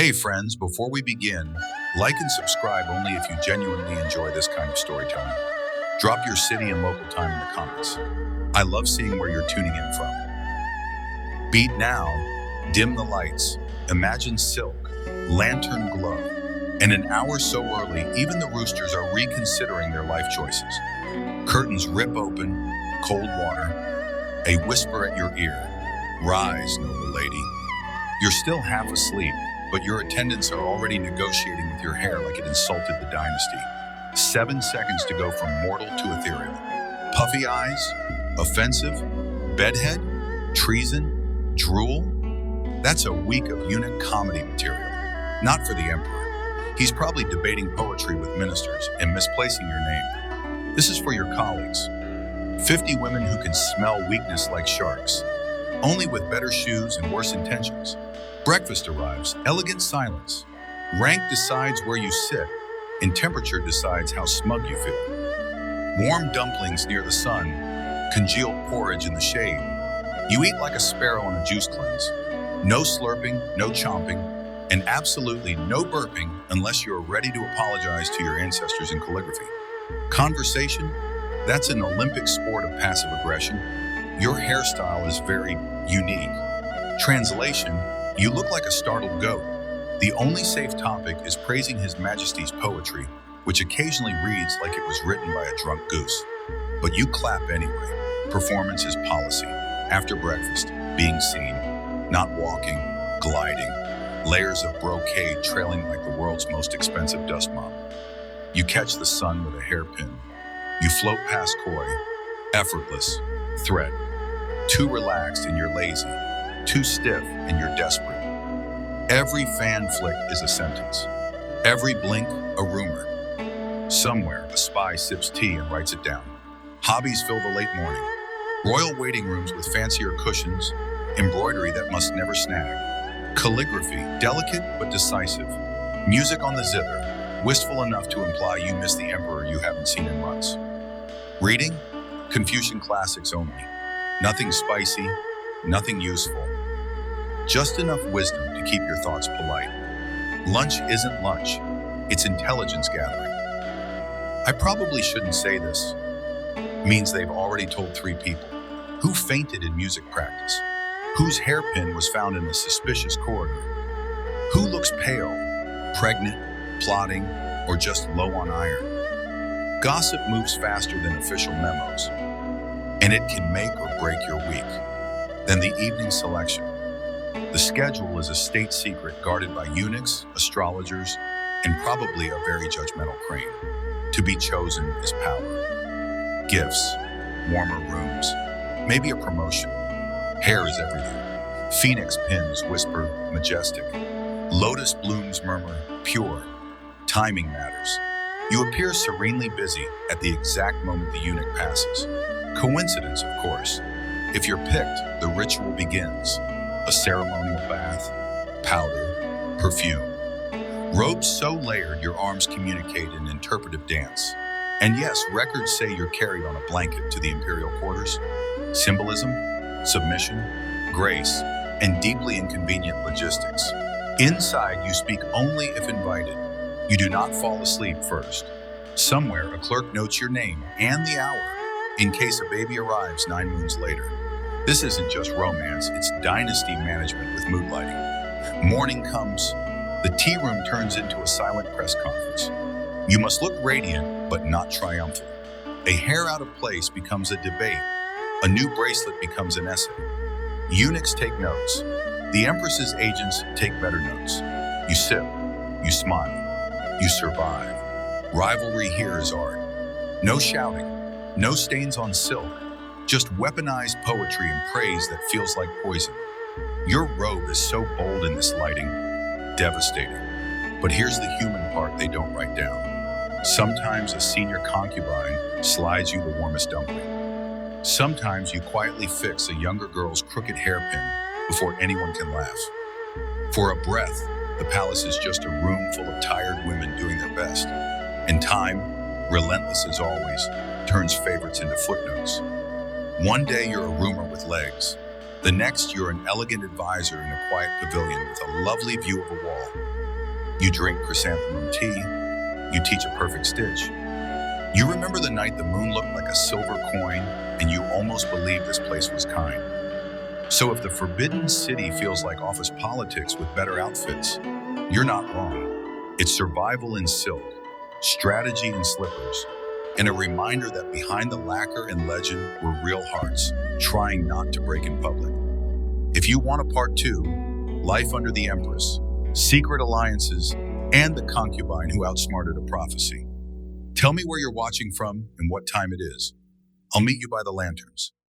Hey friends, before we begin, like and subscribe only if you genuinely enjoy this kind of storytelling. Drop your city and local time in the comments. I love seeing where you're tuning in from. Beat now, dim the lights, imagine silk, lantern glow, and an hour so early, even the roosters are reconsidering their life choices. Curtains rip open, cold water, a whisper at your ear. Rise, noble lady. You're still half asleep, but your attendants are already negotiating with your hair like it insulted the dynasty. 7 seconds to go from mortal to ethereal. Puffy eyes, offensive, bedhead, treason, drool. That's a week of eunuch comedy material. Not for the emperor. He's probably debating poetry with ministers and misplacing your name. This is for your colleagues. 50 women who can smell weakness like sharks, only with better shoes and worse intentions. Breakfast arrives, elegant silence. Rank decides where you sit, and temperature decides how smug you feel. Warm dumplings near the sun, congealed porridge in the shade. You eat like a sparrow on a juice cleanse. No slurping, no chomping, and absolutely no burping unless you're ready to apologize to your ancestors in calligraphy. Conversation, that's an Olympic sport of passive aggression. Your hairstyle is very unique. Translation, you look like a startled goat. The only safe topic is praising His Majesty's poetry, which occasionally reads like it was written by a drunk goose. But you clap anyway. Performance is policy. After breakfast, being seen, not walking, gliding, layers of brocade trailing like the world's most expensive dust mop. You catch the sun with a hairpin. You float past koi, effortless, thread. Too relaxed and you're lazy. Too stiff and you're desperate. Every fan flick is a sentence. Every blink, a rumor. Somewhere, a spy sips tea and writes it down. Hobbies fill the late morning. Royal waiting rooms with fancier cushions. Embroidery that must never snag. Calligraphy, delicate but decisive. Music on the zither, wistful enough to imply you miss the emperor you haven't seen in months. Reading? Confucian classics only. Nothing spicy, nothing useful. Just enough wisdom to keep your thoughts polite. Lunch isn't lunch, it's intelligence gathering. I probably shouldn't say this. Means they've already told 3 people. Who fainted in music practice? Whose hairpin was found in a suspicious corridor? Who looks pale, pregnant, plotting, or just low on iron? Gossip moves faster than official memos, and it can make or break your week. Then the evening selection. The schedule is a state secret guarded by eunuchs, astrologers, and probably a very judgmental crane. To be chosen is power. Gifts, warmer rooms, maybe a promotion. Hair is everything. Phoenix pins whisper majestic. Lotus blooms murmur pure. Timing matters. You appear serenely busy at the exact moment the eunuch passes. Coincidence, of course. If you're picked, the ritual begins. A ceremonial bath, powder, perfume. Robes so layered your arms communicate an interpretive dance. And yes, records say you're carried on a blanket to the imperial quarters. Symbolism, submission, grace, and deeply inconvenient logistics. Inside, you speak only if invited. You do not fall asleep first. Somewhere, a clerk notes your name and the hour in case a baby arrives 9 moons later. This isn't just romance, it's dynasty management with mood lighting. Morning comes, the tea room turns into a silent press conference. You must look radiant, but not triumphant. A hair out of place becomes a debate. A new bracelet becomes an essay. Eunuchs take notes. The Empress's agents take better notes. You sip, you smile, you survive. Rivalry here is art. No shouting, no stains on silk. Just weaponized poetry and praise that feels like poison. Your robe is so bold in this lighting, devastating. But here's the human part they don't write down. Sometimes a senior concubine slides you the warmest dumpling. Sometimes you quietly fix a younger girl's crooked hairpin before anyone can laugh. For a breath, the palace is just a room full of tired women doing their best. And time, relentless as always, turns favorites into footnotes. One day you're a rumor with legs. The next you're an elegant advisor in a quiet pavilion with a lovely view of a wall. You drink chrysanthemum tea. You teach a perfect stitch. You remember the night the moon looked like a silver coin and you almost believed this place was kind. So if the Forbidden City feels like office politics with better outfits, you're not wrong. It's survival in silk, strategy in slippers, and a reminder that behind the lacquer and legend were real hearts, trying not to break in public. If you want a part two, Life Under the Empress, Secret Alliances, and the concubine who outsmarted a prophecy, tell me where you're watching from and what time it is. I'll meet you by the lanterns.